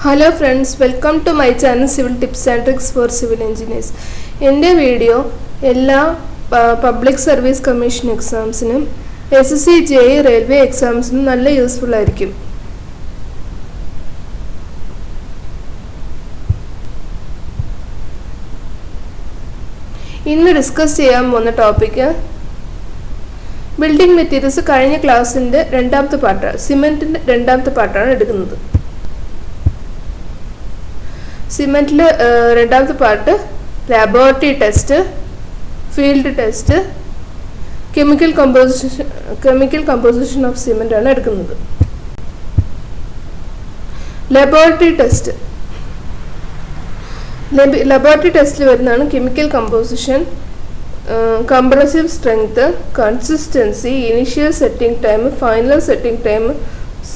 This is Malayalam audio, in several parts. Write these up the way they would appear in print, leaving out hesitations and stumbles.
Hello friends, welcome to my channel Civil Tips and Tricks for Civil Engineers. എൻ്റെ വീഡിയോ എല്ലാ പബ്ലിക് സർവീസ് കമ്മീഷൻ എക്സാംസിനും SSC JEE റെയിൽവേ എക്സാംസിനും നല്ല യൂസ്ഫുൾ ആയിരിക്കും. ഇന്ന് ഡിസ്കസ് ചെയ്യാൻ പോകുന്ന ടോപ്പിക് ബിൽഡിംഗ് മെറ്റീരിയൽസ്. കഴിഞ്ഞ ക്ലാസ്സിൻ്റെ രണ്ടാമത്തെ പാർട്ടാണ്, സിമെൻറ്റിൻ്റെ രണ്ടാമത്തെ പാർട്ടാണ് എടുക്കുന്നത്. സിമെൻറ്റിൽ രണ്ടാമത്തെ part laboratory test, field test, chemical composition of cement ആണ് എടുക്കുന്നത്. ലബോറട്ടറി ടെസ്റ്റിൽ വരുന്നതാണ് chemical composition, compressive strength, consistency, initial setting time, final setting time,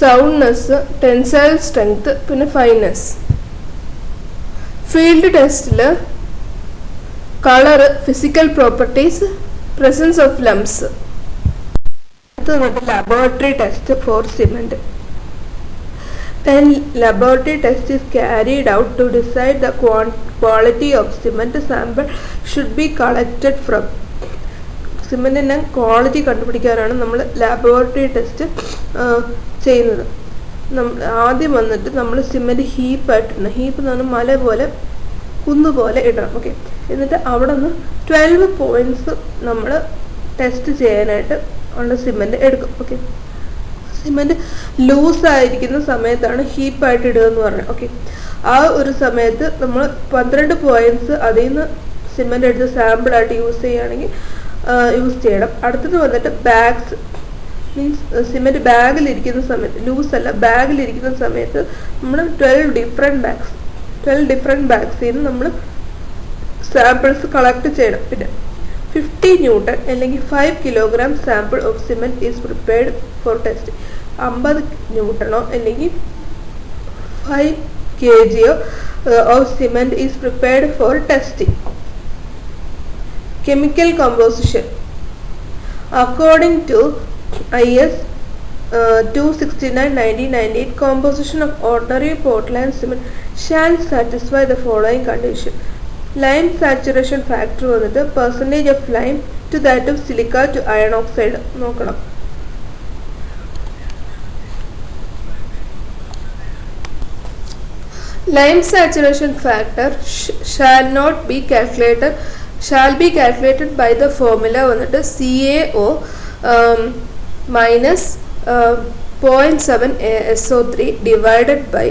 soundness, tensile strength, പിന്നെ ഫൈനസ്. ഫീൽഡ് ടെസ്റ്റിൽ colour, physical properties, presence of lumps. അടുത്തത് laboratory test for cement. Then laboratory test is carried out to decide the quality of cement sample should be collected from. സിമെന്റിന്റെ ക്വാളിറ്റി കണ്ടുപിടിക്കാനാണ് നമ്മൾ ലാബോറട്ടറി ടെസ്റ്റ് ചെയ്യുന്നത്. ആദ്യം വന്നിട്ട് നമ്മൾ സിമെന്റ് ഹീപ്പായിട്ടിടണം. ഹീപ്പ് എന്ന് പറഞ്ഞാൽ മല പോലെ കുന്നുപോലെ ഇടണം. ഓക്കെ, എന്നിട്ട് അവിടെ നിന്ന് 12 പോയിന്റ്സ് നമ്മൾ ടെസ്റ്റ് ചെയ്യാനായിട്ട് ഉള്ള സിമെന്റ് എടുക്കും. ഓക്കെ, സിമെന്റ് ലൂസായിരിക്കുന്ന സമയത്താണ് ഹീപ്പായിട്ട് ഇടുക എന്ന് പറഞ്ഞത്. ഓക്കെ, ആ ഒരു സമയത്ത് നമ്മൾ 12 പോയിന്റ്സ് അതിൽ നിന്ന് സിമെന്റ് എടുത്ത് സാമ്പിളായിട്ട് യൂസ് ചെയ്യുകയാണെങ്കിൽ യൂസ് ചെയ്യണം. അടുത്തത് വന്നിട്ട് ബാഗ്സ്, മീൻസ് സിമെന്റ് ബാഗിലിരിക്കുന്ന സമയത്ത്, ലൂസല്ല ബാഗിലിരിക്കുന്ന സമയത്ത് നമ്മൾ 12 ഡിഫറെൻറ്റ് ബാഗ്സിൽ നിന്ന് നമ്മൾ സാമ്പിൾസ് കളക്ട് ചെയ്യണം. പിന്നെ 50 ന്യൂട്ടൺ അല്ലെങ്കിൽ 5 kilogram sample of cement is prepared for test. 50 ന്യൂട്ടണോ അല്ലെങ്കിൽ 5 kg of cement is prepared for testing. Chemical composition according to IS 269/1998, composition of ordinary Portland cement shall satisfy the following condition. Lime saturation factor വന്നിട്ട് percentage of lime to that of silica to iron oxide നോക്കണം. Lime saturation factor shall be calculated by the formula വന്നിട്ട് CaO minus 0.7 SO3 divided by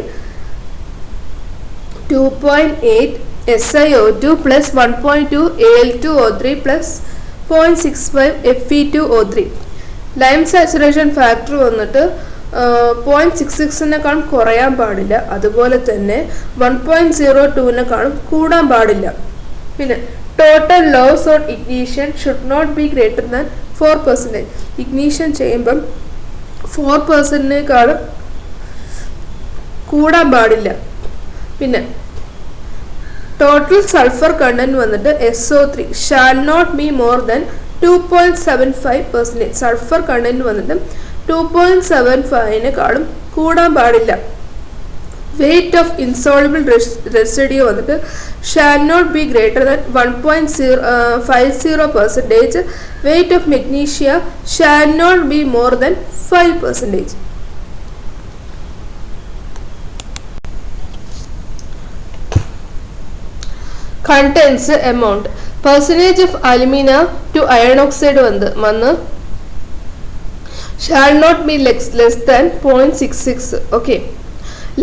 2.8 SiO2 plus 1.2 Al2O3 plus 0.65 Fe2O3. Lime saturation factor വന്നിട്ട് 0.66-നേക്കാളും കുറയാൻ പാടില്ല, അതുപോലെ തന്നെ 1.02-നേക്കാളും കൂടാൻ പാടില്ല. പിന്നെ total loss on ignition should not be greater than 4%. Ignition ചെയ്യുമ്പം 4%-നേക്കാളും കൂടാൻ പാടില്ല. പിന്നെ ടോട്ടൽ സൾഫർ കണ്ടന്റ് വന്നിട്ട് SO3 shall not be more than 2.75%. Sulphur content വന്നിട്ട് 2.75-നേക്കാളും കൂടാൻ പാടില്ല. വെയ്റ്റ് ഓഫ് ഇൻസോൾബിൾ റെസിഡ്യൂ വന്നിട്ട് shall not be greater than 1.50%. Weight of magnesia shall not be more than 5%. Contents amount percentage of alumina to iron oxide വന്ന് shall not be less than 0.66. Okay,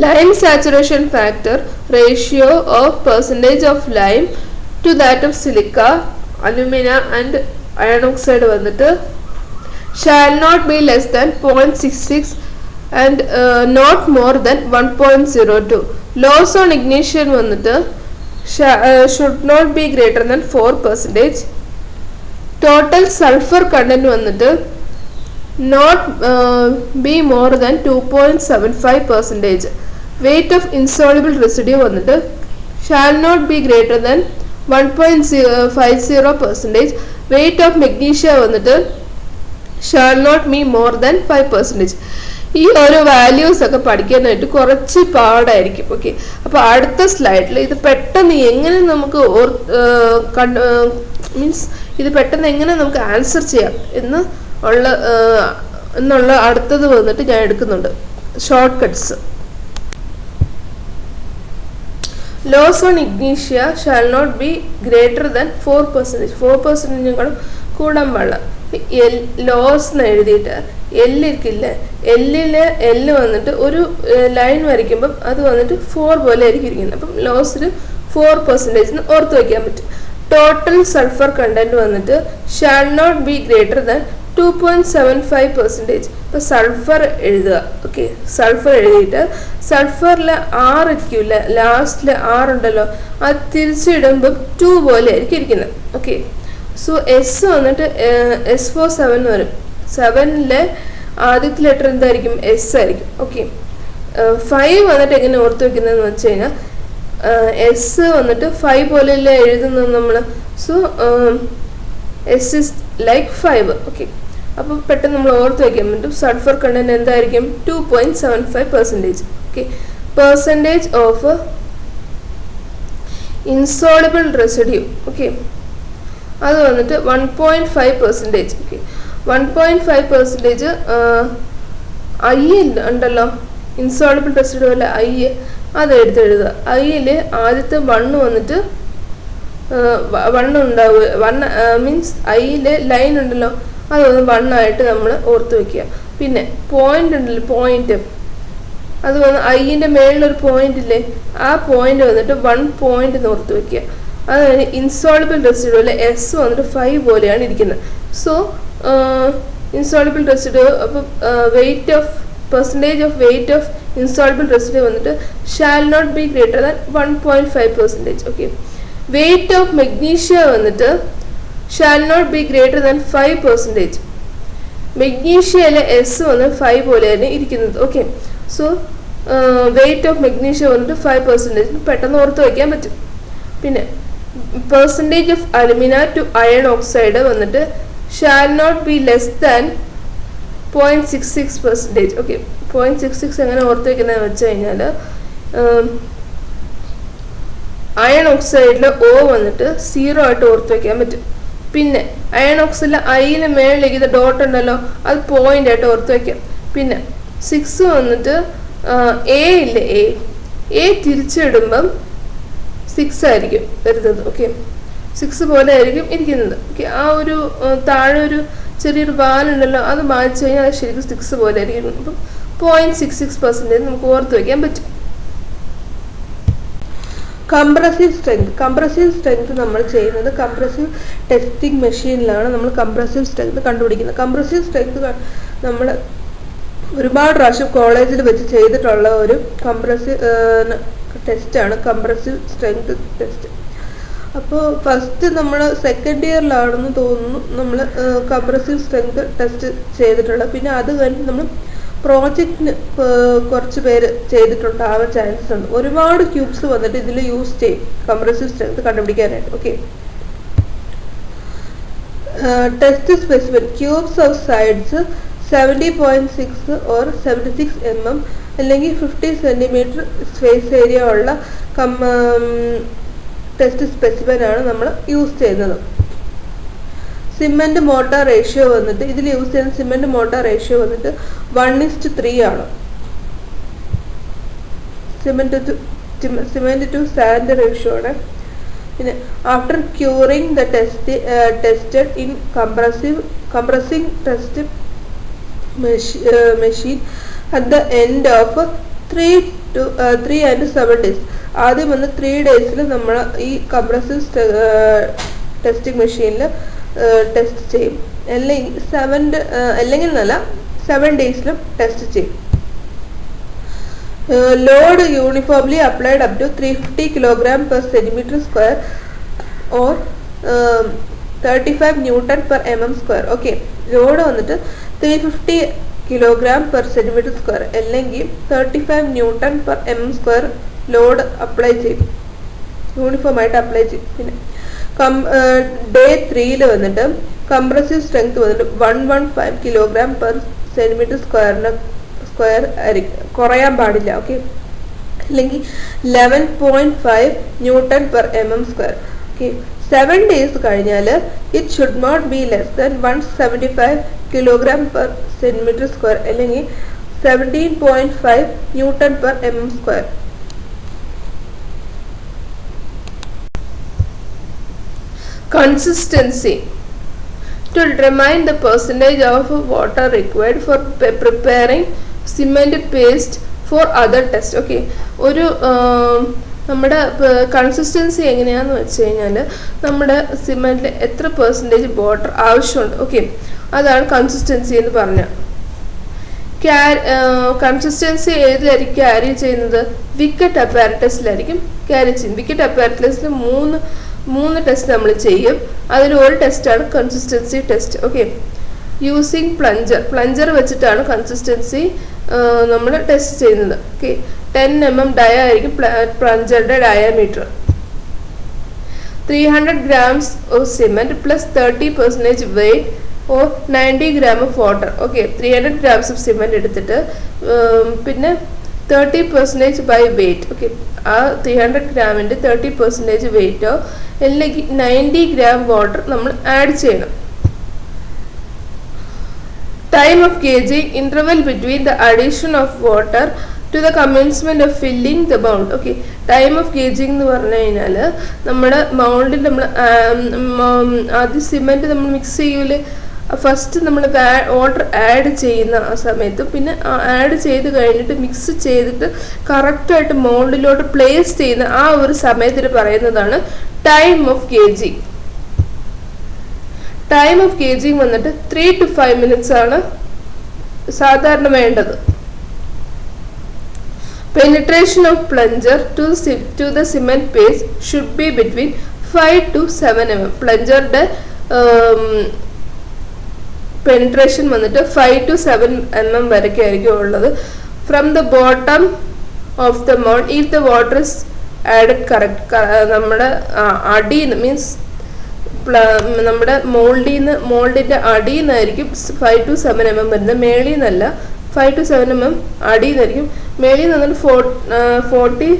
lime saturation factor ratio of percentage of lime to that of silica, alumina and iron oxide വന്നിട്ട് shall not be less than 0.66 and not more than 1.02. loss on ignition വന്നിട്ട് should not be greater than 4%. total sulfur content വന്നിട്ട് not be more than 2.75%. weight of insoluble residue വന്നിട്ട് shall not be greater than 1.50%. weight of magnesia വന്നിട്ട് shall not be more than 5%. ഈ ഒരു വാല്യൂസ് ഒക്കെ പഠിക്കാനായിട്ട് കുറച്ച് പാടായിരിക്കും. ഓക്കെ, അപ്പോൾ അടുത്ത സ്ലൈഡിൽ ഇത് പെട്ടെന്ന് എങ്ങനെ നമുക്ക് മീൻസ് ഇത് പെട്ടെന്ന് എങ്ങനെ നമുക്ക് ആൻസർ ചെയ്യാം എന്നുള്ള അടുത്തത് വന്നിട്ട് ഞാൻ എടുക്കുന്നുണ്ട്, shortcuts. Loss on ignition shall not be greater than 4%. 4%-നേക്കാളും കൂടാൻ പാടില്ല. ലോസ് എന്ന് എഴുതിയിട്ട് എല്ലിരിക്കില്ല, എല്ല് വന്നിട്ട് ഒരു ലൈൻ വരയ്ക്കുമ്പം അത് വന്നിട്ട് 4 പോലെ ആയിരിക്കും ഇരിക്കുന്നത്. അപ്പം ലോസിൽ 4% ഓർത്ത് വയ്ക്കാൻ പറ്റും. ടോട്ടൽ സൾഫർ കണ്ടന്റ് വന്നിട്ട് shall not be greater than 2.75%. ഇപ്പോൾ സൾഫർ എഴുതുക. ഓക്കെ, സൾഫർ എഴുതിയിട്ട് സൾഫറിൽ 6 ഇരിക്കില്ല, ലാസ്റ്റിൽ 6 ഉണ്ടല്ലോ, അത് തിരിച്ചിടുമ്പോൾ 2 പോലെ ആയിരിക്കും ഇരിക്കുന്നത്. ഓക്കെ, സോ എസ് വന്നിട്ട് S47 വരും. 7-ലെ ആദ്യത്തെ ലെറ്റർ എന്തായിരിക്കും? എസ് ആയിരിക്കും. ഓക്കെ, 5 വന്നിട്ട് എങ്ങനെ ഓർത്ത് വെക്കുന്നതെന്ന് വെച്ച് കഴിഞ്ഞാൽ എസ് വന്നിട്ട് 5 പോലെയല്ലേ എഴുതുന്നത് നമ്മൾ. So S is like 5. Okay, അപ്പോൾ പെട്ടെന്ന് നമ്മൾ ഓർത്ത് വയ്ക്കാൻ പറ്റും. സൾഫർ കണ്ടന്റ് എന്തായിരിക്കും? 2.75%. Okay, percentage of insoluble residue. Okay, അത് വന്നിട്ട് 1.5%. ഓക്കെ, 1.5% ഐ ഉണ്ടല്ലോ, ഇൻസോളിബിൾ റെസിഡ്യൂ അല്ല ഐ, അത് എഴുതുക. ഐയിൽ ആദ്യത്തെ 1 വന്നിട്ട് 1 ഉണ്ടാവുക. 1 മീൻസ് ഐയിലെ ലൈൻ ഉണ്ടല്ലോ, അത് 1 ആയിട്ട് നമ്മൾ ഓർത്ത് വയ്ക്കുക. പിന്നെ പോയിന്റ് ഉണ്ടല്ലോ, പോയിന്റ്, അത് വന്ന് ഐൻ്റെ മേളിലൊരു പോയിന്റ് ഇല്ലേ, ആ പോയിന്റ് വന്നിട്ട് 1 പോയിന്റ് എന്ന് ഓർത്ത് വയ്ക്കുക. അത് കഴിഞ്ഞ് ഇൻസോളിബിൾ റെസിഡ്യൂവിൽ എസ് വന്നിട്ട് 5 പോലെയാണ് ഇരിക്കുന്നത്. സോ ഇൻസോളിബിൾ റെസിഡ്യൂ, അപ്പം weight of percentage of weight of insoluble residue വന്നിട്ട് shall not be greater than 1.5%. Okay, weight of magnesia വന്നിട്ട് shall not be greater than 5%. മെഗ്നീഷ്യയിലെ എസ് വന്ന് 5 പോലെയാണ് ഇരിക്കുന്നത്. Okay, so weight of magnesia വന്നിട്ട് 5% പെട്ടെന്ന് ഓർത്ത് വയ്ക്കാൻ പറ്റും. പിന്നെ percentage of alumina to iron oxide വന്നിട്ട് shall not be less than 0.66%. Okay, 0.66 എങ്ങനെ ഓർത്ത് വയ്ക്കുന്നതെന്ന് വെച്ച് കഴിഞ്ഞാൽ അയൺ ഓക്സൈഡിൽ O വന്നിട്ട് 0 ആയിട്ട് ഓർത്ത് വയ്ക്കാൻ പറ്റും. പിന്നെ അയൺ ഓക്സൈഡിൽ ഐയിൽ മേളിലേക്ക് ഇത് ഡോട്ട് ഉണ്ടല്ലോ, അത് പോയിന്റ് ആയിട്ട് ഓർത്ത് വയ്ക്കാം. പിന്നെ 6 വന്നിട്ട് എ ഇല്ലേ, എ തിരിച്ചിടുമ്പം 6 ആയിരിക്കും വരുന്നത്. ഓക്കെ, 6 പോലെ ആയിരിക്കും ഇരിക്കുന്നത്. ഓക്കെ, ആ ഒരു താഴെ ഒരു ചെറിയൊരു വാലുണ്ടല്ലോ, അത് മായ്ച്ചു കഴിഞ്ഞാൽ അത് ശരിക്കും 6 പോലെ ആയിരിക്കും. അപ്പം 0.66% നമുക്ക് ഓർത്ത് വയ്ക്കാൻ പറ്റും. കംപ്രസീവ് സ്ട്രെങ്ത് നമ്മൾ ചെയ്യുന്നത് കംപ്രസീവ് ടെസ്റ്റിംഗ് മെഷീനിലാണ് നമ്മൾ കംപ്രസീവ് സ്ട്രെങ്ത് കണ്ടുപിടിക്കുന്നത്. കംപ്രസീവ് സ്ട്രെങ്ത് നമ്മൾ ഒരുപാട് പ്രാവശ്യം കോളേജിൽ വെച്ച് ചെയ്തിട്ടുള്ള ഒരു ടെസ്റ്റാണ് കംപ്രസീവ് സ്ട്രെങ്ത് ടെസ്റ്റ്. അപ്പോൾ ഫസ്റ്റ് നമ്മൾ സെക്കൻഡ് ഇയറിലാണെന്ന് തോന്നുന്നു നമ്മൾ കംപ്രസീവ് സ്ട്രെങ്ത് ടെസ്റ്റ് ചെയ്തിട്ടുള്ളത്. പിന്നെ അത് കഴിഞ്ഞ് നമ്മൾ പ്രോജക്റ്റിന് കുറച്ച് പേര് ചെയ്തിട്ടുണ്ടാവാൻ ചാൻസസ് ഉണ്ട്. ഒരുപാട് ക്യൂബ്സ് വന്നിട്ട് ഇതിൽ യൂസ് ചെയ്യും കംപ്രസീവ് സ്ട്രെങ്ത് കണ്ടുപിടിക്കാനായിട്ട്. Okay, test specific cubes of sides 70.6 or 76 mm അല്ലെങ്കിൽ 50 cm സ്പേസ് ഏരിയ ഉള്ള ടെസ്റ്റ് സ്പെസിഫിനാണ് നമ്മൾ യൂസ് ചെയ്യുന്നത്. സിമെന്റ് മോട്ടാർ റേഷ്യോ വന്നിട്ട് ഇതിൽ യൂസ് ചെയ്യുന്ന സിമെന്റ് മോട്ടാർ റേഷ്യോ വന്നിട്ട് 1:3 ആണ്. സിമെന്റ് ടു സാൻഡ് റേഷ്യോ ആണ്. പിന്നെ after curing the tested in comprising test machine at the end of 3 and 7 days. ആദ്യം വന്ന് 3 days നമ്മൾ ഈ കംപ്രസീവ് ടെസ്റ്റിംഗ് മെഷീനിൽ ടെസ്റ്റ് ചെയ്യും. അല്ലെങ്കിൽ നല്ല 7 days ടെസ്റ്റ് ചെയ്യും. Load uniformly applied up to 350 kg per cm² or 35 N/mm². Okay, load വന്നിട്ട് 350 kg per cm² അല്ലെങ്കിൽ 35 N/mm² ലോഡ് അപ്ലൈ ചെയ്യും, യൂണിഫോം ആയിട്ട് അപ്ലൈ ചെയ്യും. പിന്നെ ഡേ 3 വന്നിട്ട് കംപ്രസീവ് സ്ട്രെങ്ത് വന്നിട്ട് 115 kg per cm² സ്ക്വയർ കുറയാൻ പാടില്ല. ഓക്കെ, അല്ലെങ്കിൽ 11.5 newton per mm². Okay, 7 days കഴിഞ്ഞാൽ it should not be less than 175 kilogram per cm², അല്ലെങ്കിൽ 17.5 newton per mm². Consistency. To determine the percentage of water required for preparing cement paste for other test. Okay, ഒരു നമ്മുടെ കൺസിസ്റ്റൻസി എങ്ങനെയാണെന്ന് വെച്ച് കഴിഞ്ഞാൽ നമ്മുടെ സിമെൻറ്റിൽ എത്ര പെർസെൻറ്റേജ് വാട്ടർ ആവശ്യമുണ്ട്. ഓക്കെ, അതാണ് കൺസിസ്റ്റൻസി എന്ന് പറഞ്ഞാൽ. കൺസിസ്റ്റൻസി ഏതിലായിരിക്കും ക്യാരി ചെയ്യുന്നത്? വിക്കറ്റ് അപ്പാരറ്റസിലായിരിക്കും ക്യാരി ചെയ്യുന്നത്. വിക്കറ്റ് അപ്പാരറ്റസിൽ മൂന്ന് ടെസ്റ്റ് നമ്മൾ ചെയ്യും. അതിൽ ഒരു ടെസ്റ്റാണ് consistency test. Okay, using plunger വെച്ചിട്ടാണ് കൺസിസ്റ്റൻസി നമ്മൾ ടെസ്റ്റ് ചെയ്യുന്നത്. ഓക്കെ, 10 mm ഡയ ആയിരിക്കും പ്ലഞ്ചറുടെ diameter. 300 grams of cement plus 30% weight or 90 grams of water. Okay, 300 grams of cement എടുത്തിട്ട് പിന്നെ 30% by weight. ഓക്കെ, ആ 300 ഗ്രാമിൻ്റെ 30% വെയിറ്റോ അല്ലെങ്കിൽ 90 gram വാട്ടർ നമ്മൾ ആഡ് ചെയ്യണം. Time of gauging, interval between the addition of water to the commencement of filling the mould. Okay, time of gauging എന്ന് പറഞ്ഞു കഴിഞ്ഞാൽ നമ്മുടെ മൗണ്ടിൽ നമ്മൾ ആദ്യം സിമെൻറ്റ് നമ്മൾ മിക്സ് ചെയ്യൂലേ, ഫസ്റ്റ് നമ്മൾ വാട്ടർ ആഡ് ചെയ്യുന്ന ആ സമയത്ത്, പിന്നെ ആഡ് ചെയ്ത് കഴിഞ്ഞിട്ട് മിക്സ് ചെയ്തിട്ട് കറക്റ്റായിട്ട് മോൾഡിലോട്ട് പ്ലേസ് ചെയ്യുന്ന ആ ഒരു സമയത്തിന് പറയുന്നതാണ് time of gauging. Time of gauging വന്നിട്ട് 3 to 5 minutes ആണ് സാധാരണ വേണ്ടത്. Penetration of plunger to the cement paste should be between 5 to 7 mm. പ്ലഞ്ചറുടെ പെനിട്രേഷൻ വന്നിട്ട് 5 to 7 mm വരെയൊക്കെ ആയിരിക്കും ഉള്ളത്. From the bottom of the mould if the water is added correct, നമ്മുടെ അടിയിൽ മീൻസ് നമ്മുടെ മോൾഡിൻ്റെ അടിയിൽ നിന്നായിരിക്കും 5 to 7 mm വരുന്നത്. മേളിൽ നിന്നല്ല, 5 to 7 mm അടിയിൽ നിന്നായിരിക്കും. മേളിൽ നിന്നിട്ട് 40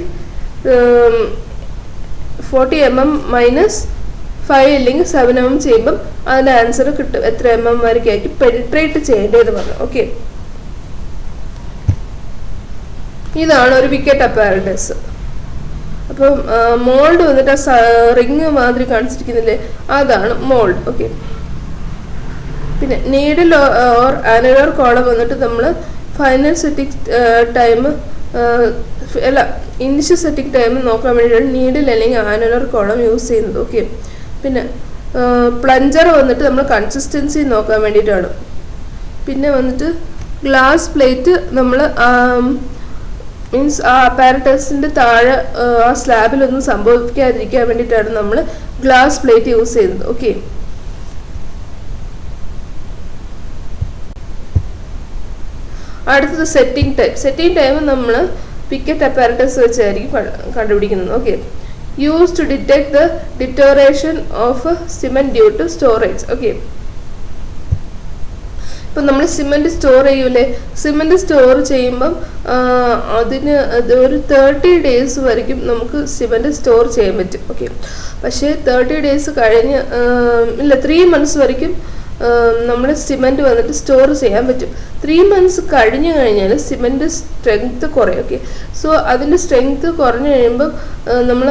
mm മൈനസ് 5 അല്ലെങ്കിൽ 7 mm ചെയ്യുമ്പം അതിൻ്റെ ആൻസർ കിട്ടും. എത്ര mm വരെയൊക്കെയായിരിക്കും പെനിട്രേറ്റ് ചെയ്യേണ്ടത് പറഞ്ഞു. ഓക്കെ, ഇതാണ് ഒരു വിക്കറ്റ് അപ്പാരറ്റസ്. അപ്പം മോൾഡ് വന്നിട്ട് ആ റിങ് മാതിരി കാണിച്ചിരിക്കുന്നില്ലേ, അതാണ് മോൾഡ്. ഓക്കെ, പിന്നെ നീഡിൽ ഓർ ആനുലർ കോളം വന്നിട്ട് നമ്മൾ ഫൈനൽ സെറ്റിംഗ് ടൈം അല്ല ഇനിഷ്യൽ സെറ്റിംഗ് ടൈം നോക്കാൻ വേണ്ടിയിട്ടാണ് നീഡിൽ അല്ലെങ്കിൽ ആനുലർ കോളം യൂസ് ചെയ്യുന്നത്. ഓക്കെ, പിന്നെ പ്ലഞ്ചർ വന്നിട്ട് നമ്മൾ കൺസിസ്റ്റൻസി നോക്കാൻ വേണ്ടിയിട്ടാണ്. പിന്നെ വന്നിട്ട് ഗ്ലാസ് പ്ലേറ്റ് നമ്മൾ മീൻസ് ആ അപ്പാരറ്റസിൻ്റെ താഴെ ആ സ്ലാബിലൊന്നും സംഭവിക്കാതിരിക്കാൻ വേണ്ടിയിട്ടാണ് നമ്മൾ ഗ്ലാസ് പ്ലേറ്റ് യൂസ് ചെയ്യുന്നത്. ഓക്കെ, അടുത്തത് സെറ്റിംഗ് ടൈം. സെറ്റിംഗ് ടൈം നമ്മൾ പിക്കറ്റ് അപ്പാരറ്റസ് വെച്ചായിരിക്കും കണ്ടുപിടിക്കുന്നത്. Okay, use to detect the deterioration of cement due to storage. Okay, ഇപ്പം നമ്മൾ സിമെൻറ്റ് സ്റ്റോർ ചെയ്യൂലേ, സിമെൻറ്റ് സ്റ്റോർ ചെയ്യുമ്പം അതിന് ഒരു 30 days വരെയും നമുക്ക് സിമെൻറ്റ് സ്റ്റോർ ചെയ്യാൻ പറ്റും. ഓക്കെ, പക്ഷേ 30 days കഴിഞ്ഞ് ഇല്ല 3 months വരെയും നമ്മൾ സിമെൻറ്റ് വന്നിട്ട് സ്റ്റോർ ചെയ്യാൻ പറ്റും. 3 months കഴിഞ്ഞ് കഴിഞ്ഞാൽ സിമെൻറ്റ് സ്ട്രെങ്ത് കുറയും. ഓക്കെ, സോ അതിൻ്റെ സ്ട്രെങ്ത് കുറഞ്ഞു കഴിയുമ്പം നമ്മൾ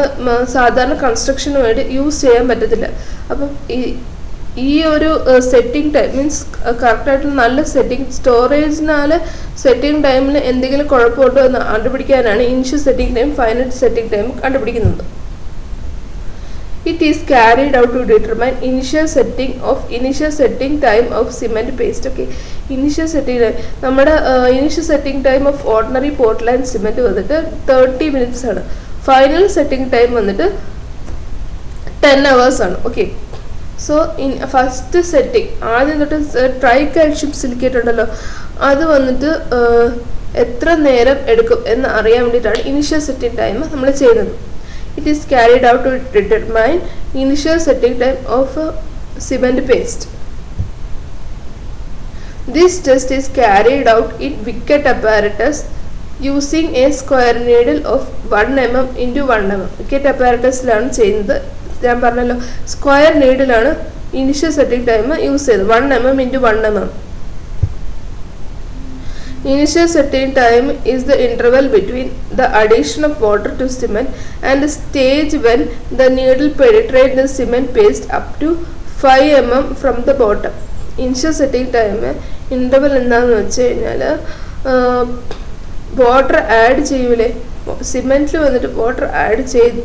സാധാരണ കൺസ്ട്രക്ഷന് വേണ്ടി യൂസ് ചെയ്യാൻ പറ്റത്തില്ല. അപ്പം ഈ ഒരു സെറ്റിംഗ് ടൈം മീൻസ് കറക്റ്റായിട്ട് നല്ല സെറ്റിംഗ് സ്റ്റോറേജിനാൽ സെറ്റിംഗ് ടൈമിൽ എന്തെങ്കിലും കുഴപ്പമുണ്ടോ എന്ന് കണ്ടുപിടിക്കാനാണ് initial setting time final setting time കണ്ടുപിടിക്കുന്നത്. It is carried out to determine initial setting time of cement paste. Okay, initial setting time നമ്മുടെ initial setting time of ordinary Portland cement വന്നിട്ട് 30 minutes ആണ്. ഫൈനൽ സെറ്റിംഗ് ടൈം വന്നിട്ട് 10 hours ആണ്. ഓക്കെ, സോ ഫസ്റ്റ് സെറ്റിംഗ് ആദ്യം തൊട്ട് ട്രൈ കാൽഷ്യം സിലിക്കേറ്റ് ഉണ്ടല്ലോ, അത് വന്നിട്ട് എത്ര നേരം എടുക്കും എന്ന് അറിയാൻ വേണ്ടിയിട്ടാണ് ഇനിഷ്യൽ സെറ്റിംഗ് ടൈം നമ്മൾ ചെയ്യുന്നത്. It is carried out to determine initial setting time of cement paste. This test is carried out in Wickett apparatus using a square needle of 1 mm into 1 mm. Wickett apparatusലാണ് ചെയ്യുന്നത്. ഞാൻ പറഞ്ഞല്ലോ സ്ക്വയർ നീഡിലാണ് ഇനിഷ്യൽ സെറ്റിംഗ് ടൈം യൂസ് ചെയ്തത്. 1 mm into 1 mm. Initial setting time is the interval between the addition of water to cement and the stage when the needle penetrates the cement paste up to 5 mm from the bottom. Initial setting time interval എന്താണെന്ന് വെച്ച് കഴിഞ്ഞാൽ വാട്ടർ ആഡ് ചെയ്യൂലേ, സിമെൻറ്റിൽ വന്നിട്ട് വാട്ടർ ആഡ് ചെയ്ത്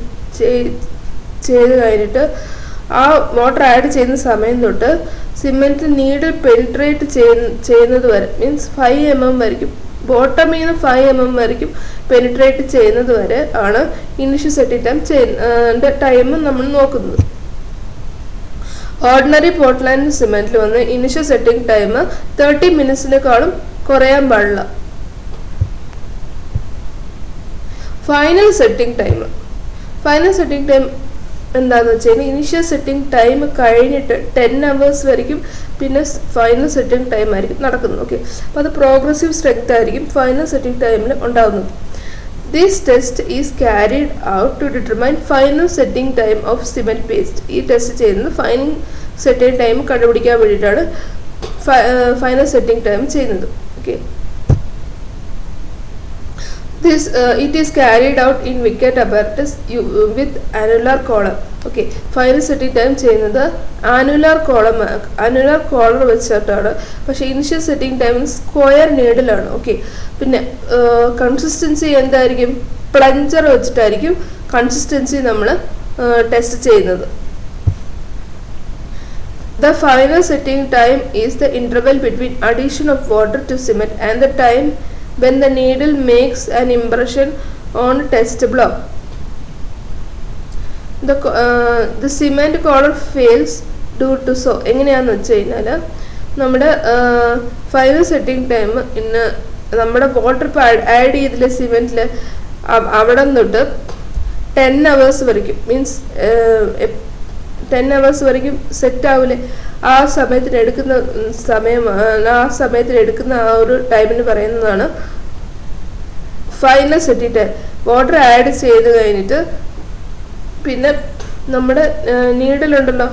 കഴിഞ്ഞിട്ട് ആ വാട്ടർ ആഡ് ചെയ്യുന്ന സമയം തൊട്ട് സിമെൻറ്റ് നീഡിൽ പെനിട്രേറ്റ് ചെയ്യുന്നത് വരെ, മീൻസ് 5 mm വരയ്ക്കും, ബോട്ടമിൽ നിന്ന് 5 mm വരയ്ക്കും പെനിട്രേറ്റ് ചെയ്യുന്നത് വരെ ആണ് ഇനിഷ്യൽ സെറ്റിംഗ് ടൈം നമ്മൾ നോക്കുന്നത്. ഓർഡിനറി പോർട്ട്ലാൻഡ് സിമെൻറ്റിൽ വന്ന് ഇനിഷ്യൽ സെറ്റിംഗ് ടൈം 30 മിനിറ്റ്സിനേക്കാളും കുറയാൻ പാടില്ല. ഫൈനൽ സെറ്റിംഗ് ടൈം എന്താണെന്ന് വെച്ച് കഴിഞ്ഞാൽ ഇനിഷ്യൽ സെറ്റിംഗ് ടൈം കഴിഞ്ഞിട്ട് 10 hours വരെയും പിന്നെ ഫൈനൽ സെറ്റിംഗ് ടൈം ആയിരിക്കും നടക്കുന്നത്. ഓക്കെ, അപ്പോൾ അത് പ്രോഗ്രസീവ് സ്ട്രെങ്ത് ആയിരിക്കും ഫൈനൽ സെറ്റിംഗ് ടൈമിൽ ഉണ്ടാകുന്നത്. This test is carried out to determine final setting time of cement paste. ഈ ടെസ്റ്റ് ചെയ്യുന്നത് ഫൈനൽ സെറ്റിംഗ് ടൈം കണ്ടുപിടിക്കാൻ വേണ്ടിയിട്ടാണ് ഫൈനൽ സെറ്റിംഗ് ടൈം ചെയ്യുന്നത്. Okay, it is carried out in Wickett apparatus with annular collar. Okay, final setting time ചെയ്യുന്നത് ആനുലാർ കോളർ വെച്ചിട്ടാണ്. പക്ഷേ ഇനിഷ്യൽ സെറ്റിംഗ് ടൈം സ്ക്വയർ നീഡിലാണ്. ഓക്കെ, പിന്നെ കൺസിസ്റ്റൻസി എന്തായിരിക്കും, പ്ലഞ്ചർ വെച്ചിട്ടായിരിക്കും കൺസിസ്റ്റൻസി നമ്മൾ ടെസ്റ്റ് ചെയ്യുന്നത്. The final setting time is the interval between addition of water to cement and the time when the needle makes an impression on test block. The cement collar fails due to so. എങ്ങനെയാണെന്ന് വെച്ച് കഴിഞ്ഞാൽ നമ്മുടെ ഫൈനൽ സെറ്റിംഗ് ടൈം ഇന്ന് നമ്മുടെ വാട്ടർ ആഡ് ചെയ്തില്ല സിമെൻറ്റിൽ അവിടെ തൊട്ട് 10 hours വരയ്ക്കും, മീൻസ് 10 hours വരയ്ക്കും സെറ്റ് ആവില്ലേ, ആ സമയത്തിന് എടുക്കുന്ന ആ ഒരു ടൈമിന് പറയുന്നതാണ് final setting time. Water add ചെയ്ത് കഴിഞ്ഞിട്ട് പിന്നെ നമ്മുടെ നീഡിലുണ്ടല്ലോ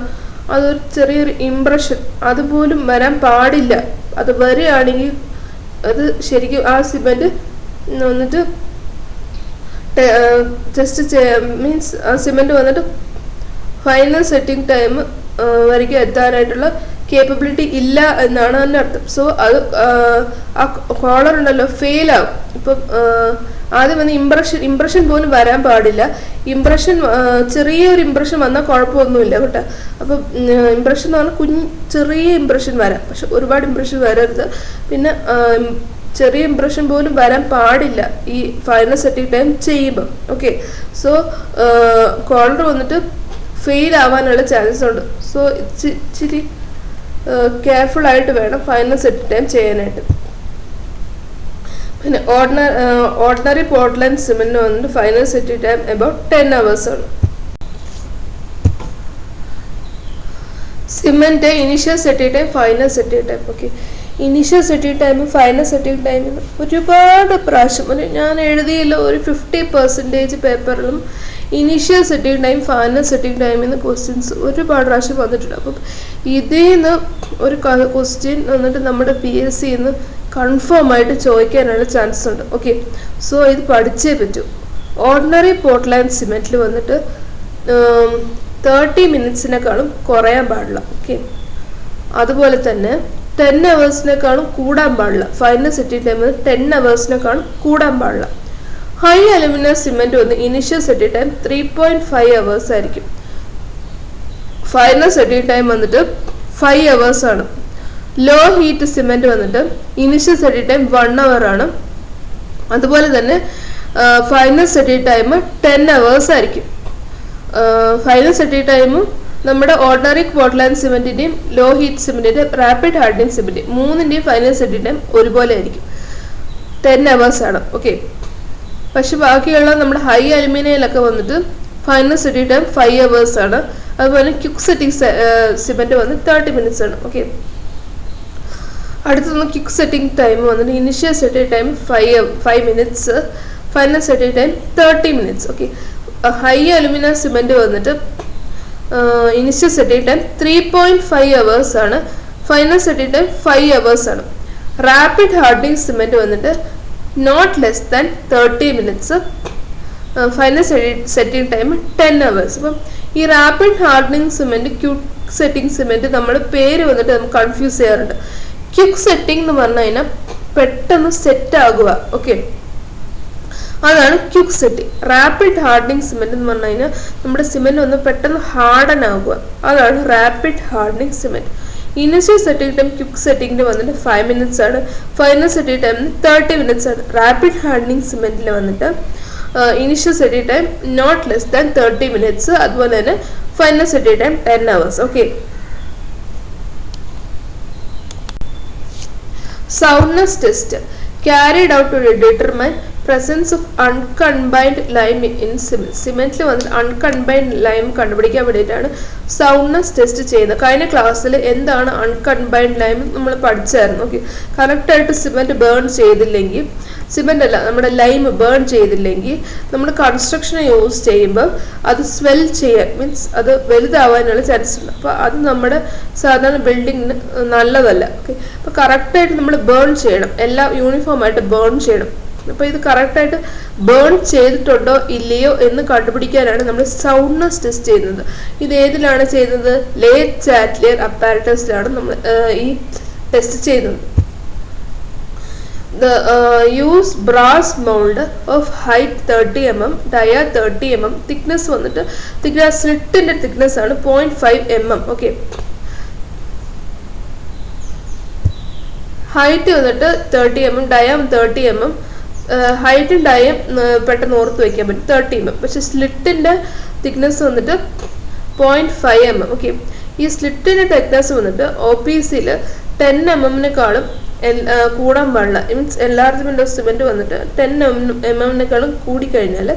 അതൊരു ചെറിയൊരു ഇംപ്രഷൻ അതുപോലും വരാൻ പാടില്ല. അത് വരികയാണെങ്കിൽ അത് ശരിക്കും ആ സിമെൻറ്റ് വന്നിട്ട് ജസ്റ്റ് മീൻസ് ആ സിമെൻറ്റ് വന്നിട്ട് ഫൈനൽ സെറ്റിംഗ് ടൈം വരയ്ക്ക് എത്താനായിട്ടുള്ള കേപ്പബിലിറ്റി ഇല്ല എന്നാണ് അതിൻ്റെ അർത്ഥം. സോ അത് ആ കോളർ ഉണ്ടല്ലോ ഫെയിലാവും. ഇപ്പം ആദ്യം വന്ന് ഇംപ്രഷൻ പോലും വരാൻ പാടില്ല. ചെറിയൊരു ഇംപ്രഷൻ വന്നാൽ കുഴപ്പമൊന്നുമില്ല കേട്ടോ. അപ്പം ഇംപ്രഷൻ എന്ന് പറഞ്ഞാൽ ചെറിയ ഇംപ്രഷൻ വരാം, പക്ഷെ ഒരുപാട് ഇംപ്രഷൻ വരരുത്. പിന്നെ ചെറിയ ഇംപ്രഷൻ പോലും വരാൻ പാടില്ല ഈ ഫൈനൽ സെറ്റിംഗ് ടൈം ചെയ്യുമ്പോൾ. ഓക്കെ, സോ കോളർ വന്നിട്ട് ഫെയിൽ ആവാനുള്ള ചാൻസസ് ഉണ്ട്. സോ ഇച്ചിരി കെയർഫുൾ ആയിട്ട് വേണം ഫൈനൽ സെറ്റിംഗ് ടൈം ചെയ്യാനായിട്ട്. പിന്നെ ഓർഡിനറി പോർട്ട്ലാൻഡ് സിമെൻറ്റിന് വന്നിട്ട് final setting time about 10 hours ആണ്. Cement initial setting time, final setting time. Okay, initial setting ടൈമും ഫൈനൽ സെറ്റിംഗ് ടൈമിൽ ഒരുപാട് പ്രാവശ്യം ഞാൻ എഴുതിയല്ലോ, ഒരു 50% പേപ്പറിലും initial setting time final setting ടൈമിൽ നിന്ന് ക്വസ്റ്റ്യൻസ് ഒരുപാട് പ്രാവശ്യം വന്നിട്ടുണ്ട്. അപ്പം ഇതിൽ നിന്ന് ഒരു ക്വസ്റ്റ്യൻ വന്നിട്ട് നമ്മുടെ PSCന്ന് കൺഫേം ആയിട്ട് ചോദിക്കാനുള്ള ചാൻസസ് ഉണ്ട്. ഓക്കെ, സോ ഇത് പഠിച്ചേ പറ്റൂ. ഓർഡിനറി പോർട്ട്ലാൻഡ് സിമെൻറ്റിൽ വന്നിട്ട് 30 minutesനേക്കാളും കുറയാൻ പാടില്ല. ഓക്കെ, അതുപോലെ തന്നെ 10 hours കൂടാൻ പാടില്ല. ഫൈനൽ സെറ്റിംഗ് ടൈം 10 hours കൂടാൻ പാടില്ല. ഹൈ അലുമിനിയം സിമെൻറ്റ് വന്ന് ഇനിഷ്യൽ സെറ്റിംഗ് ടൈം 3.5 hours ആയിരിക്കും. ഫൈനൽ സെറ്റിംഗ് ടൈം വന്നിട്ട് 5 hours ആണ്. ലോ ഹീറ്റ് സിമെൻറ്റ് വന്നിട്ട് ഇനിഷ്യൽ സെറ്റിംഗ് ടൈം 1 hour ആണ്. അതുപോലെ തന്നെ ഫൈനൽ സെറ്റിംഗ് ടൈം 10 hours ആയിരിക്കും. ഫൈനൽ സെറ്റിംഗ് ടൈമും നമ്മുടെ ഓർഡിനറി പോർട്ട്ലാൻഡ് സിമെൻറ്റിൻ്റെയും ലോ ഹീറ്റ് സിമെൻറ്റിൻ്റെയും റാപ്പിഡ് ഹാർഡനിങ് സിമെൻറ്റ് മൂന്നിൻ്റെയും ഫൈനൽ സെറ്റിംഗ് ടൈം ഒരുപോലെ ആയിരിക്കും, 10 hours ആണ്. ഓക്കെ, പക്ഷെ ബാക്കിയുള്ള നമ്മുടെ ഹൈ അലുമിനിയയിലൊക്കെ വന്നിട്ട് ഫൈനൽ സെറ്റിംഗ് ടൈം 5 hours ആണ്. അതുപോലെ ക്വിക്ക് സെറ്റിംഗ് സിമെൻറ്റ് വന്ന് 30 minutes ആണ്. ഓക്കെ, അടുത്തൊന്ന് ക്വിക്ക് സെറ്റിംഗ് ടൈം വന്നിട്ട് initial setting time 5 minutes, final setting time 30 minutes. Okay, high aluminium cement വന്നിട്ട് ഇനിഷ്യൽ സെറ്റിംഗ് ടൈം 3.5 hours ആണ്, ഫൈനൽ സെറ്റിംഗ് ടൈം 5 hours ആണ്. റാപ്പിഡ് ഹാർഡനിങ് സിമെൻറ്റ് വന്നിട്ട് not less than 30 minutes, final setting time 10 hours. അപ്പം ഈ rapid hardening cement, quick setting cement നമ്മൾ പേര് വന്നിട്ട് നമുക്ക് കൺഫ്യൂസ് ചെയ്യാറുണ്ട്. ക്വിക്ക് സെറ്റിംഗ് എന്ന് പറഞ്ഞു കഴിഞ്ഞാൽ പെട്ടെന്ന് സെറ്റ് ആകുക. ഓക്കെ, അതാണ് quick setting. Rapid hardening cement എന്ന് പറഞ്ഞു കഴിഞ്ഞാൽ നമ്മുടെ സിമെന്റ് ഒന്ന് പെട്ടെന്ന് ഹാർഡൻ ആകുക, അതാണ് rapid hardening cement. Initial setting time quick സെറ്റിംഗിന് വന്നിട്ട് 5 മിനിറ്റ്സ് ആണ്, ഫൈനൽ സെറ്റിംഗ് ടൈം 30 മിനിറ്റ്സ് ആണ്. റാപ്പിഡ് ഹാർഡനിങ് സിമെന്റിൽ വന്നിട്ട് initial setting time not less than 30 minutes, അതുപോലെ തന്നെ final setting time 10 hours. Okay, soundness test carried out to determine presence of uncombined lime in cement. സിമെന്റിൽ വന്നിട്ട് അൺകൺബൈൻഡ് ലൈം കണ്ടുപിടിക്കാൻ വേണ്ടിയിട്ടാണ് സൗണ്ട്നെസ് ടെസ്റ്റ് ചെയ്യുന്നത്. കഴിഞ്ഞ ക്ലാസ്സിൽ എന്താണ് അൺകൺബൈൻഡ് ലൈം നമ്മൾ പഠിച്ചായിരുന്നു. ഓക്കെ, കറക്റ്റായിട്ട് സിമെന്റ് ബേൺ ചെയ്തില്ലെങ്കിൽ, സിമെന്റ് അല്ല നമ്മുടെ ലൈം ബേൺ ചെയ്തില്ലെങ്കിൽ നമ്മൾ കൺസ്ട്രക്ഷൻ യൂസ് ചെയ്യുമ്പോൾ അത് സ്വെൽ ചെയ്യാൻ, മീൻസ് അത് വലുതാവാനുള്ള ചാൻസ് ഉണ്ട്. അപ്പോൾ അത് നമ്മുടെ സാധാരണ ബിൽഡിങ്ങിന് നല്ലതല്ല. ഓക്കെ, അപ്പോൾ കറക്റ്റായിട്ട് നമ്മൾ ബേൺ ചെയ്യണം, എല്ലാം യൂണിഫോമായിട്ട് ബേൺ ചെയ്യണം. അപ്പോൾ ഇത് കറക്റ്റായിട്ട് ബേൺ ചെയ്തിട്ടുണ്ടോ ഇല്ലയോ എന്ന് കണ്ടുപിടിക്കാനാണ് നമ്മൾ സൗണ്ട്നെസ് ടെസ്റ്റ് ചെയ്യുന്നത്. ഇത് ഏതിലാണ് ചെയ്യുന്നത്? ലേ ചാറ്റ്ലിയർ അപ്പാരറ്റസിലാണ് നമ്മൾ ഈ ടെസ്റ്റ് ചെയ്യുന്നത്. Use brass mould of height 30 mm, ഡയ 30 mm, thickness വന്നിട്ട് സ്ലിറ്റിന്റെ തിക്നെസ് ആണ് 0.5 mm. ഓക്കെ, ഹൈറ്റ് വന്നിട്ട് 30 mm, ഡയം 30 mm. ഹൈറ്റും ഡയം പെട്ടെന്ന് ഓർത്ത് വയ്ക്കാൻ പറ്റും 30 mm, പക്ഷെ സ്ലിറ്റിന്റെ തിക്നെസ് വന്നിട്ട് 0.5 mm. ഓക്കെ, ഈ സ്ലിറ്റിന്റെ തിക്നെസ് വന്നിട്ട് OPCയിൽ 10 mm-നേക്കാളും കൂടാൻ പാടില്ല. മീൻസ് എൻലാർജ്മെന്റ് ഓഫ് സിമെന്റ് വന്നിട്ട് 10 mm-നേക്കാളും കൂടിക്കഴിഞ്ഞാൽ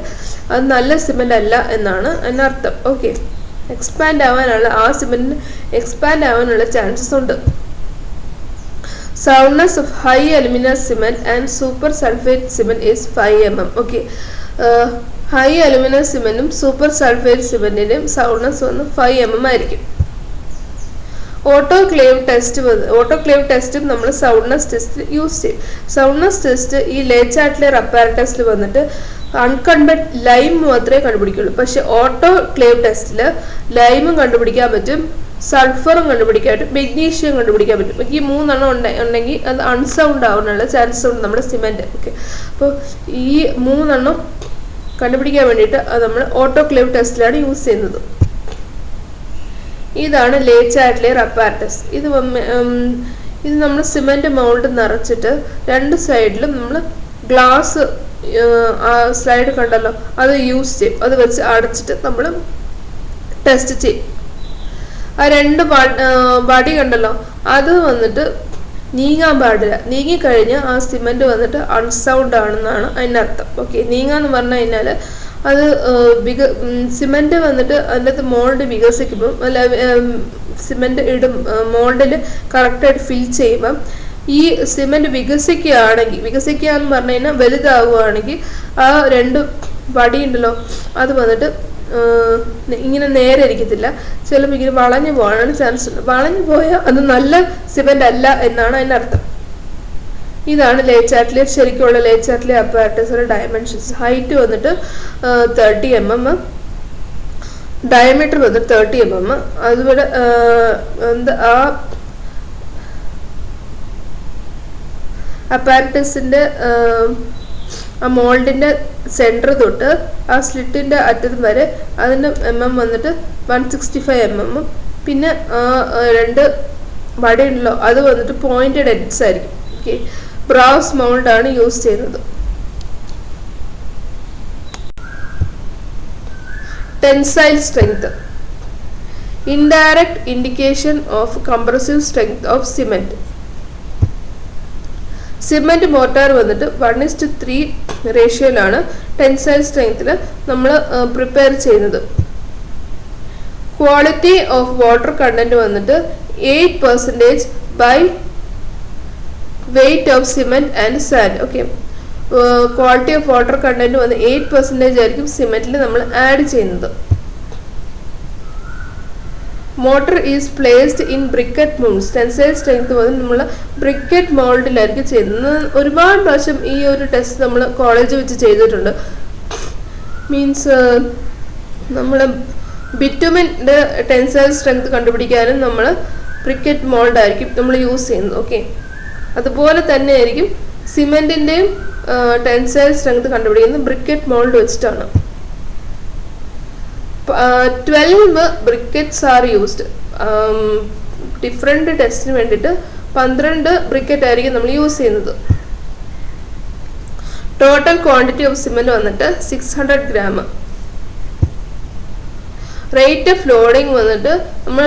അത് നല്ല സിമെന്റ് അല്ല എന്നാണ് അതിനർത്ഥം. ഓക്കെ, എക്സ്പാൻഡ് ആവാനുള്ള, ആ സിമെന്റിന് എക്സ്പാൻഡ് ആവാനുള്ള ചാൻസസ് ഉണ്ട്. Soundness of high alumina cement and super sulfate cement is 5 mm. Okay, high alumina cementum super sulfate cementinum soundness വന്ന് 5 mm ആയിരിക്കും. ഓട്ടോക്ലേവ് ടെസ്റ്റും നമ്മൾ സൗണ്ട്നെസ് ടെസ്റ്റ് യൂസ് ചെയ്യും. സൗണ്ട്നെസ് ടെസ്റ്റ് ഈ ലേ ചാറ്റ്ലിയർ അപ്പാരറ്റസിൽ വന്നിട്ട് അൺകൺബൈൻഡ് ലൈം മാത്രമേ കണ്ടുപിടിക്കുള്ളൂ. പക്ഷെ ഓട്ടോക്ലേവ് ടെസ്റ്റിൽ ലൈമും കണ്ടുപിടിക്കാൻ പറ്റും, സൾഫറും കണ്ടുപിടിക്കാൻ പറ്റും, മെഗ്നീഷ്യം കണ്ടുപിടിക്കാൻ പറ്റും. ഈ 3 ഉണ്ടെങ്കിൽ അത് അൺസൗണ്ട് ആവാനുള്ള ചാൻസ് ഉണ്ട് നമ്മുടെ സിമെന്റ്. ഓക്കെ, അപ്പോൾ ഈ 3 കണ്ടുപിടിക്കാൻ വേണ്ടിയിട്ട് അത് നമ്മൾ ഓട്ടോക്ലേവ് ടെസ്റ്റിലാണ് യൂസ് ചെയ്യുന്നത്. ഇതാണ് ലേ ചാറ്റ്ലിയർ അപ്പാരറ്റസ്. ഇത് നമ്മൾ സിമെന്റ് മൗൾഡ് നിറച്ചിട്ട് 2 സൈഡിലും നമ്മൾ ഗ്ലാസ്, ആ സ്ലൈഡ് കണ്ടല്ലോ, അത് യൂസ് ചെയ്യും. അത് വെച്ച് അടച്ചിട്ട് നമ്മൾ ടെസ്റ്റ് ചെയ്യും. ആ 2 ബടി കണ്ടല്ലോ, അത് വന്നിട്ട് നീങ്ങാൻ പാടില്ല. നീങ്ങിക്കഴിഞ്ഞാൽ ആ സിമെന്റ് വന്നിട്ട് അൺസൗണ്ട് ആണെന്നാണ് അതിനർത്ഥം. ഓക്കെ, നീങ്ങാന്ന് പറഞ്ഞു കഴിഞ്ഞാൽ അത് സിമെന്റ് വന്നിട്ട് അതിൻ്റെ മോൾഡ് വികസിക്കുമ്പം, അല്ല സിമെന്റ് മോൾഡിൽ കറക്റ്റായിട്ട് ഫിൽ ചെയ്യുമ്പം ഈ സിമെന്റ് വികസിക്കുക എന്ന് പറഞ്ഞു കഴിഞ്ഞാൽ വലുതാവുകയാണെങ്കിൽ ആ 2 വടി ഉണ്ടല്ലോ അത് വന്നിട്ട് ഇങ്ങനെ നേരെ ഇരിക്കത്തില്ല, ചിലപ്പോൾ ഇങ്ങനെ വളഞ്ഞു പോകാനാണ് ചാൻസ് ഉണ്ട്. വളഞ്ഞു പോയാൽ അത് നല്ല സിമെന്റ് അല്ല എന്നാണ് അതിൻ്റെ അർത്ഥം. ഇതാണ് ലേ ചാറ്റ്ലിയർ, ശരിക്കുള്ള ലേ ചാറ്റ്ലിയർ അപ്പാരറ്റസിന്റെ ഡയമെൻഷൻസ്. ഹൈറ്റ് വന്നിട്ട് 30 mm, ഡയമീറ്റർ വന്നിട്ട് 30 mm. അതുപോലെ ആ അപ്പാരറ്റസിന്റെ ആ മോൾഡിന്റെ സെന്റർ തൊട്ട് ആ സ്ലിറ്റിന്റെ അറ്റം വരെ അതിന്റെ വന്നിട്ട് 165 mm. പിന്നെ 2 വടയുണ്ടല്ലോ അത് വന്നിട്ട് പോയിന്റഡ് എഡ്ജസ് ആയിരിക്കും. ഓക്കെ, ബ്രാസ് മൗൾഡ് ആണ് യൂസ് ചെയ്യുന്നത്. Tensile strength, indirect indication of compressive strength of cement. Cement mortar വന്നിട്ട് 1:3 റേഷ്യോയിലാണ് ടെൻസൈൽ സ്ട്രെങ്ത്തിൽ നമ്മൾ പ്രിപ്പയർ ചെയ്യുന്നത്. ക്വാളിറ്റി ഓഫ് വാട്ടർ കണ്ടന്റ് വന്നിട്ട് 8% by weight of cement and sand. Okay, quality of water content വന്ന് 8% ആയിരിക്കും സിമെന്റിൽ നമ്മൾ ആഡ് ചെയ്യുന്നത്. Motor is placed in briquette moulds. Tensile strength വന്ന് നമ്മൾ ബ്രിക്കറ്റ് മോൾഡിലായിരിക്കും ചെയ്യുന്നത്. ഒരുപാട് പ്രാവശ്യം ഈ ഒരു ടെസ്റ്റ് നമ്മൾ കോളേജിൽ വെച്ച് ചെയ്തിട്ടുണ്ട്. മീൻസ് നമ്മൾ ബിറ്റുമിൻ്റെ ടെൻസൈൽ സ്ട്രെങ്ത് കണ്ടുപിടിക്കാനും നമ്മൾ ബ്രിക്കറ്റ് മോൾഡ് ആയിരിക്കും നമ്മൾ യൂസ് ചെയ്യുന്നത്. ഓക്കെ, അതുപോലെ തന്നെ ആയിരിക്കും സിമെൻറ്റിൻ്റെയും ടെൻസൈൽ സ്ട്രെങ്ത് കണ്ടുപിടിക്കുന്നത് ബ്രിക്കറ്റ് മോൾഡ് വെച്ചിട്ടാണ്. 12 ബ്രിക്കറ്റ്സ് ആർ യൂസ്ഡ്. ഡിഫറെൻറ്റ് ടെസ്റ്റിന് വേണ്ടിയിട്ട് 12 ബ്രിക്കറ്റ് ആയിരിക്കും നമ്മൾ യൂസ് ചെയ്യുന്നത്. ടോട്ടൽ ക്വാണ്ടിറ്റി ഓഫ് സിമെൻറ്റ് വന്നിട്ട് 600 gram. റേറ്റ് ഓഫ് ലോഡിങ് വന്നിട്ട് നമ്മൾ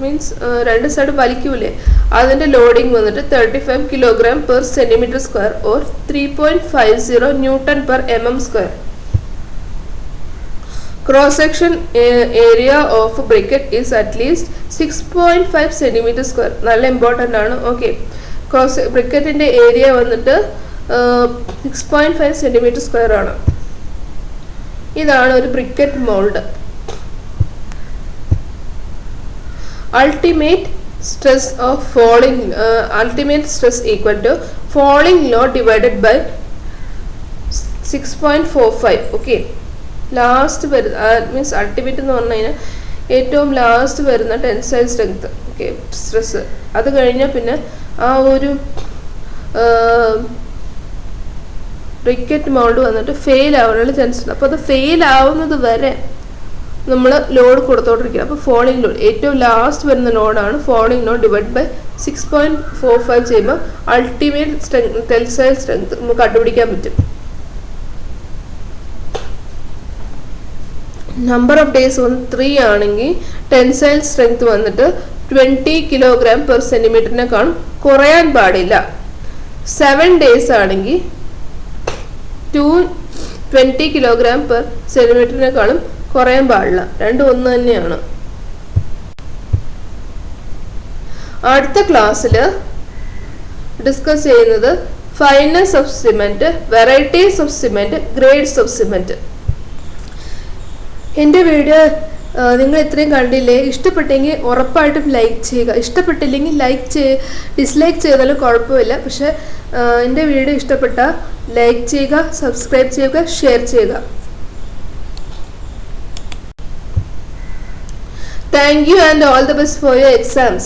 മീൻസ് രണ്ട് സൈഡ് വലിക്കൂലേ, അതിൻ്റെ ലോഡിങ് വന്നിട്ട് 35 kg/cm² or 3.50 N/mm². Cross section area of briquette is at least 6.5 cm². നല്ല ഇമ്പോർട്ടൻ്റ് ആണ്. ഓക്കെ, ബ്രിക്കറ്റിൻ്റെ ഏരിയ വന്നിട്ട് 6.5 cm² ആണ്. ഇതാണ് ഒരു briquette mould. Ultimate stress equal to falling load divided by 6.45. Okay, last വരുന്ന മീൻസ് അൾട്ടിമേറ്റ് എന്ന് പറഞ്ഞു കഴിഞ്ഞാൽ ഏറ്റവും ലാസ്റ്റ് വരുന്ന ടെൻസൈൽ സ്ട്രെങ്ത്. ഓക്കെ, സ്ട്രെസ് അത് കഴിഞ്ഞാൽ പിന്നെ ആ ഒരു ബ്രിക്കറ്റ് മോൾഡ് വന്നിട്ട് ഫെയിൽ ആവാനുള്ള ചാൻസ് ഉണ്ട്. അപ്പോൾ അത് ഫെയിൽ ആവുന്നത് വരെ നമ്മൾ ലോഡ് കൊടുത്തോണ്ടിരിക്കുക. അപ്പോൾ ഫോളിങ് ലോഡ് ഏറ്റവും ലാസ്റ്റ് വരുന്ന ലോഡാണ് ഫോളിങ് ലോഡ് ഡിവൈഡ് ബൈ 6.45 ചെയ്യുമ്പോൾ അൾട്ടിമേറ്റ് ടെൻസൈൽ സ്ട്രെങ്ത് നമുക്ക് കണ്ടുപിടിക്കാൻ പറ്റും. നമ്പർ ഓഫ് ഡേയ്സ് വന്ന് 3 ആണെങ്കിൽ ടെൻസൈൽ സ്ട്രെങ്ത് വന്നിട്ട് 20 kg/cm കുറയാൻ പാടില്ല. 7 days ആണെങ്കിൽ 20 kg/cm കുറയാൻ പാടില്ല. രണ്ടും ഒന്ന് തന്നെയാണ്. അടുത്ത ക്ലാസ്സിൽ ഡിസ്കസ് ചെയ്യുന്നത് ഫൈനസ് of cement, varieties of cement, grades of cement. എൻ്റെ വീഡിയോ നിങ്ങൾ ഇത്രയും കണ്ടില്ലേ? ഇഷ്ടപ്പെട്ടെങ്കിൽ ഉറപ്പായിട്ടും ലൈക്ക് ചെയ്യുക. ഇഷ്ടപ്പെട്ടില്ലെങ്കിൽ ഡിസ്ലൈക്ക് ചെയ്താലും കുഴപ്പമില്ല. പക്ഷേ എൻ്റെ വീഡിയോ ഇഷ്ടപ്പെട്ടാൽ ലൈക്ക് ചെയ്യുക, സബ്സ്ക്രൈബ് ചെയ്യുക, ഷെയർ ചെയ്യുക. Thank you and all the best for your exams.